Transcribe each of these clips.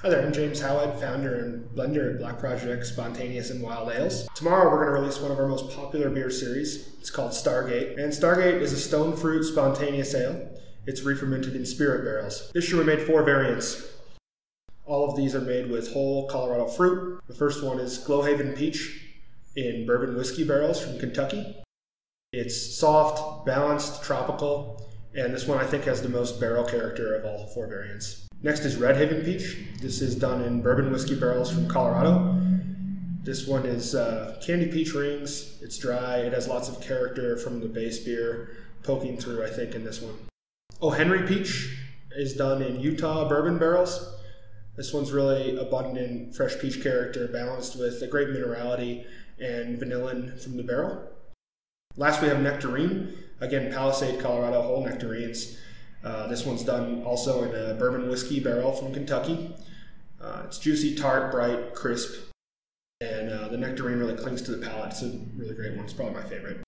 Hi there, I'm James Howat, founder and blender at Black Project Spontaneous and Wild Ales. Tomorrow we're going to release one of our most popular beer series. It's called STARGATE. And STARGATE is a stone fruit spontaneous ale. It's re-fermented in spirit barrels. This year we made 4 variants. All of these are made with whole Colorado fruit. The first one is Glowhaven Peach in bourbon whiskey barrels from Kentucky. It's soft, balanced, tropical, and this one I think has the most barrel character of all 4 variants. Next is Redhaven Peach. This is done in bourbon whiskey barrels from Colorado. This one is candy peach rings. It's dry. It has lots of character from the base beer poking through, I think, in this one. Oh, Henry Peach is done in Utah bourbon barrels. This one's really abundant in fresh peach character, balanced with a great minerality and vanillin from the barrel. Last we have Nectarine. Again, Palisade, Colorado, whole nectarines. This one's done also in a bourbon whiskey barrel from Kentucky. It's juicy, tart, bright, crisp, and the nectarine really clings to the palate. It's a really great one. It's probably my favorite.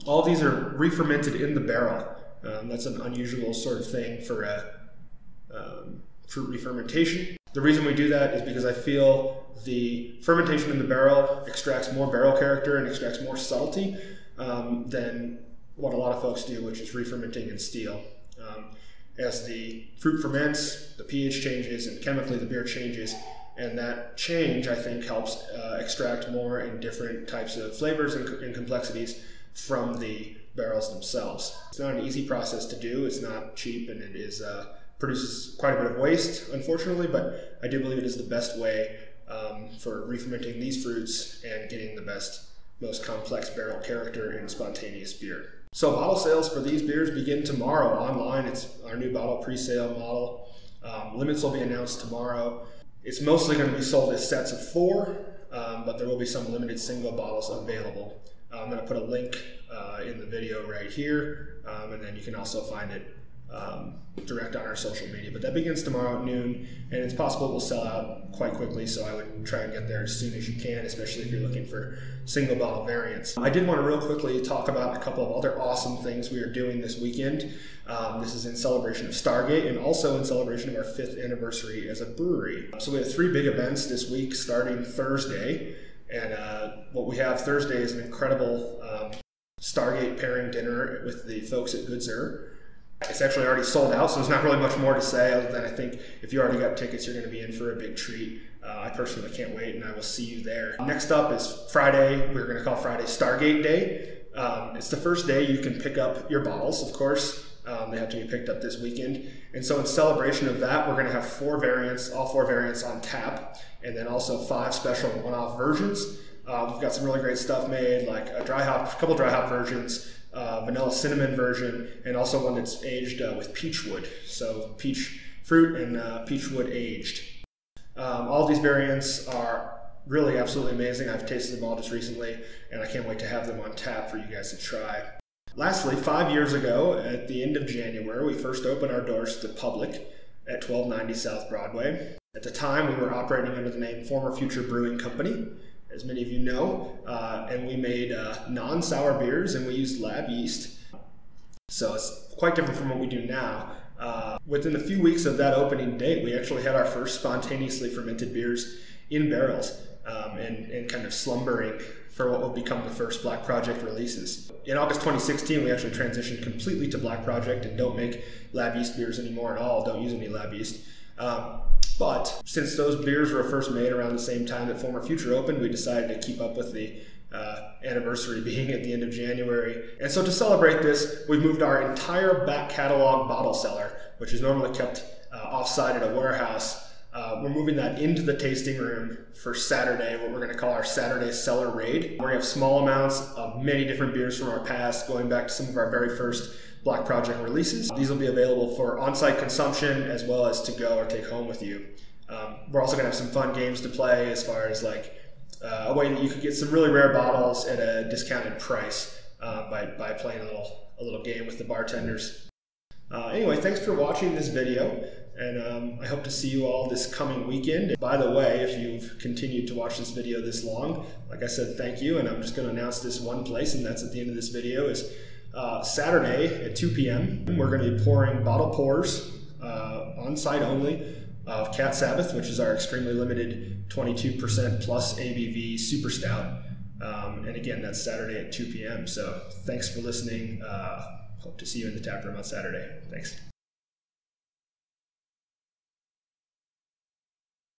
All of these are re-fermented in the barrel. That's an unusual sort of thing for fruit re-fermentation. The reason we do that is because I feel the fermentation in the barrel extracts more barrel character and extracts more subtlety than what a lot of folks do, which is re-fermenting in steel. As the fruit ferments, the pH changes and chemically the beer changes, and that change, I think, helps extract more and different types of flavors and complexities from the barrels themselves. It's not an easy process to do, it's not cheap, and it is produces quite a bit of waste, unfortunately, but I do believe it is the best way for re-fermenting these fruits and getting the best, most complex barrel character in spontaneous beer. So bottle sales for these beers begin tomorrow online. It's our new bottle pre-sale model. Limits will be announced tomorrow. It's mostly going to be sold as sets of 4, but there will be some limited single bottles available. I'm going to put a link in the video right here, and then you can also find it direct on our social media. But that begins tomorrow at noon, and it's possible it will sell out quite quickly, so I would try and get there as soon as you can, especially if you're looking for single bottle variants. I did want to real quickly talk about a couple of other awesome things we are doing this weekend. This is in celebration of STARGATE and also in celebration of our 5th anniversary as a brewery. So we have 3 big events this week starting Thursday, and what we have Thursday is an incredible STARGATE pairing dinner with the folks at Goodzer. It's actually already sold out, so there's not really much more to say other than I think if you already got tickets, you're going to be in for a big treat. I personally can't wait, and I will see you there. Next up is Friday. We're going to call Friday STARGATE Day. It's the first day you can pick up your bottles, of course. They have to be picked up this weekend. And so in celebration of that, we're going to have 4 variants, all 4 variants on tap, and then also 5 special one-off versions. We've got some really great stuff made, like a couple dry hop versions, vanilla cinnamon version, and also one that's aged with peach wood. So peach fruit and peach wood aged. All these variants are really absolutely amazing. I've tasted them all just recently, and I can't wait to have them on tap for you guys to try. Lastly, 5 years ago, at the end of January, we first opened our doors to the public at 1290 South Broadway. At the time, we were operating under the name Former Future Brewing Company, as many of you know, and we made non-sour beers, and we used lab yeast. So it's quite different from what we do now. Within a few weeks of that opening date, we actually had our first spontaneously fermented beers in barrels and kind of slumbering for what will become the first Black Project releases. In August 2016, we actually transitioned completely to Black Project and don't make lab yeast beers anymore at all, don't use any lab yeast. But since those beers were first made around the same time that Former Future opened, we decided to keep up with the anniversary being at the end of January. And so to celebrate this, we've moved our entire back catalog bottle cellar, which is normally kept offsite at a warehouse. We're moving that into the tasting room for Saturday, what we're going to call our Saturday Cellar Raid. We're going to have small amounts of many different beers from our past, going back to some of our very first Black Project releases. These will be available for on-site consumption as well as to go or take home with you. We're also going to have some fun games to play as far as like a way that you could get some really rare bottles at a discounted price by playing a little game with the bartenders. Anyway, thanks for watching this video, and I hope to see you all this coming weekend. By the way, if you've continued to watch this video this long, like I said, thank you, and I'm just going to announce this one place, and that's at the end of this video, is Saturday at 2 p.m. We're going to be pouring bottle pours on site only of Cat Sabbath, which is our extremely limited 22% plus ABV super stout. And again, that's Saturday at 2 p.m. So thanks for listening. Hope to see you in the tap room on Saturday. Thanks.